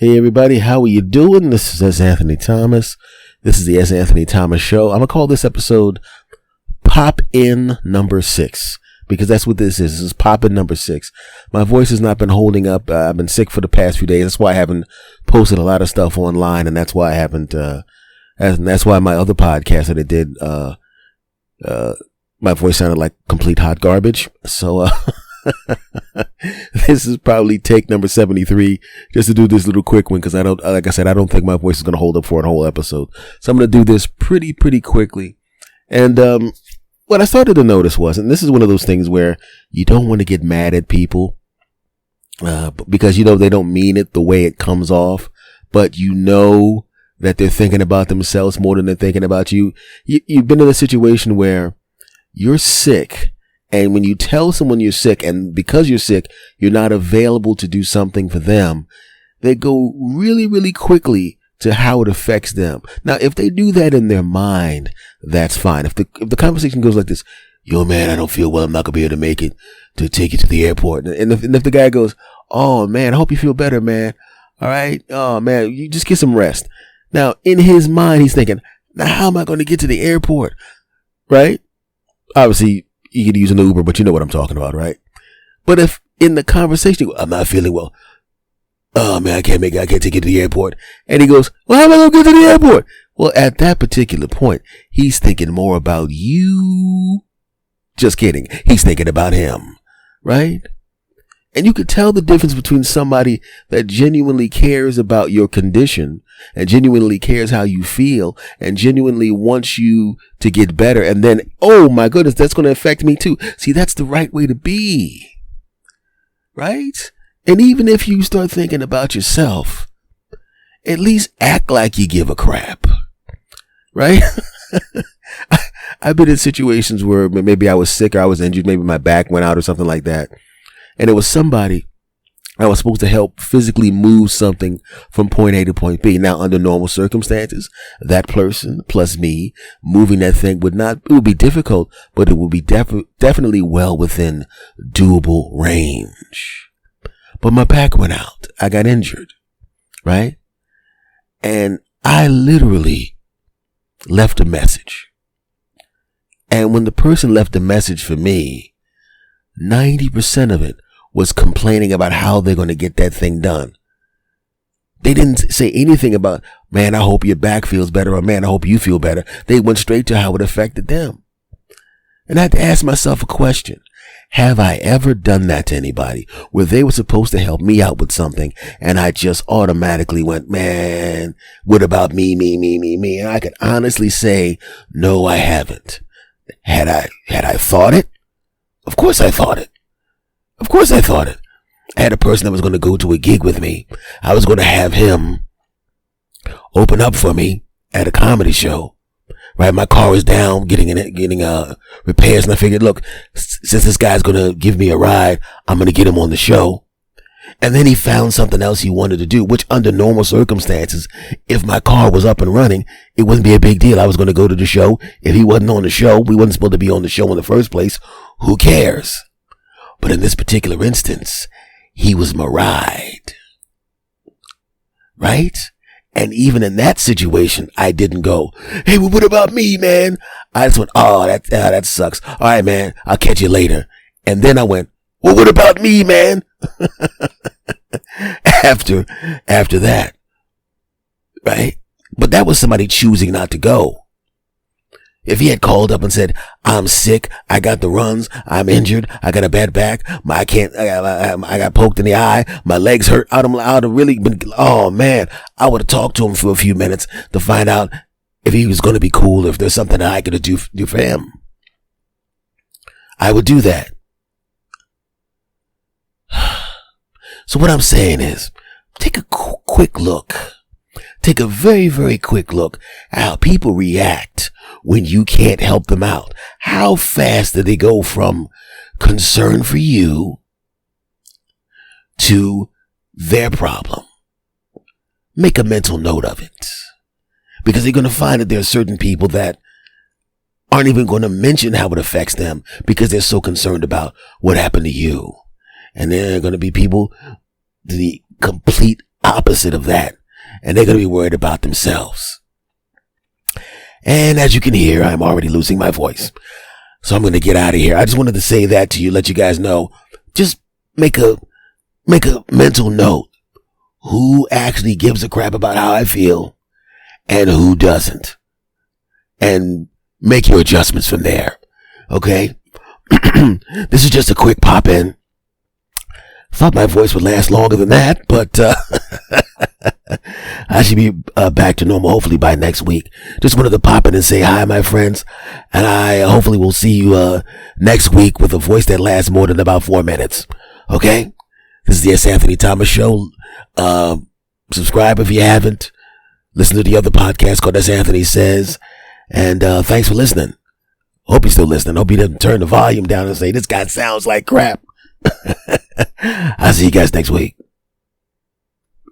Hey everybody, how are you doing? This is S. Anthony Thomas. This is the S. Anthony Thomas Show. I'm going to call this episode Pop In Number 6 because that's what this is. This is Pop In Number 6. My voice has not been holding up. I've been sick for the past few days. That's why I haven't posted a lot of stuff online, and that's why I haven't, and that's why my other podcast that I did, my voice sounded like complete hot garbage. So, this is probably take number 73 just to do this little quick one because I don't think my voice is going to hold up for a whole episode. So I'm going to do this pretty quickly. And what I started to notice was, and this is one of those things where you don't want to get mad at people because they don't mean it the way it comes off, but that they're thinking about themselves more than they're thinking about you. You've been in a situation where you're sick. And when you tell someone you're sick, and because you're sick, you're not available to do something for them, they go really quickly to how it affects them. Now, if they do that in their mind, that's fine. If the conversation goes like this, yo man, I don't feel well. I'm not going to be able to make it to take you to the airport. And if the guy goes, oh man, I hope you feel better, man. All right. Oh man, you just get some rest. Now, in his mind, he's thinking, now how am I going to get to the airport? Right? Obviously, you could use an Uber, but you know what I'm talking about, right? But if in the conversation, you go, I'm not feeling well. Oh man, I can't take you to the airport. And he goes, well, how am I going to get to the airport? Well, at that particular point, he's thinking more about you. Just kidding. He's thinking about him, right? And you could tell the difference between somebody that genuinely cares about your condition and genuinely cares how you feel and genuinely wants you to get better. And then, oh my goodness, that's going to affect me too. See, that's the right way to be, right? And even if you start thinking about yourself, at least act like you give a crap, right? I've been in situations where maybe I was sick or I was injured. Maybe my back went out or something like that. And it was somebody I was supposed to help physically move something from point A to point B. Now, under normal circumstances, that person plus me moving that thing it would be difficult, but it would be definitely well within doable range. But my back went out. I got injured, right? And I literally left a message. And when the person left a message for me, 90% of it was complaining about how they're going to get that thing done. They didn't say anything about, man, I hope your back feels better, or man, I hope you feel better. They went straight to how it affected them. And I had to ask myself a question. Have I ever done that to anybody where they were supposed to help me out with something and I just automatically went, man, what about me? And I could honestly say, no, I haven't. Had I thought it? Of course I thought it. I had a person that was going to go to a gig with me. I was going to have him open up for me at a comedy show. Right, my car was down, getting repairs, and I figured, look, since this guy's going to give me a ride, I'm going to get him on the show. And then he found something else he wanted to do, which under normal circumstances, if my car was up and running, it wouldn't be a big deal. I was going to go to the show. If he wasn't on the show, we wasn't supposed to be on the show in the first place. Who cares? But in this particular instance, he was my ride. Right? And even in that situation, I didn't go, hey, well, what about me, man? I just went, oh, that sucks. All right, man, I'll catch you later. And then I went, well, what about me, man? After that. Right? But that was somebody choosing not to go. If he had called up and said, I'm sick, I got the runs, I'm injured, I got a bad back, I got poked in the eye, my legs hurt, I would have really been, oh man, I would have talked to him for a few minutes to find out if he was going to be cool, if there's something that I could do for him. I would do that. So what I'm saying is, take a quick look. Take a very quick look at how people react when you can't help them out. How fast do they go from concern for you to their problem? Make a mental note of it. Because you're going to find that there are certain people that aren't even going to mention how it affects them because they're so concerned about what happened to you. And there are going to be people, the complete opposite of that. And they're going to be worried about themselves. And as you can hear, I'm already losing my voice. So I'm going to get out of here. I just wanted to say that to you, let you guys know. Just make a mental note. Who actually gives a crap about how I feel and who doesn't? And make your adjustments from there. Okay? This is just a quick pop in. Thought my voice would last longer than that, but I should be back to normal hopefully by next week. Just wanted to pop in and say hi, my friends, and I hopefully will see you next week with a voice that lasts more than about 4 minutes. Okay? This is the S. Anthony Thomas Show. Subscribe if you haven't. Listen to the other podcast called S. Anthony Says. And thanks for listening. Hope you're still listening. Hope you didn't turn the volume down and say, this guy sounds like crap. I'll see you guys next week.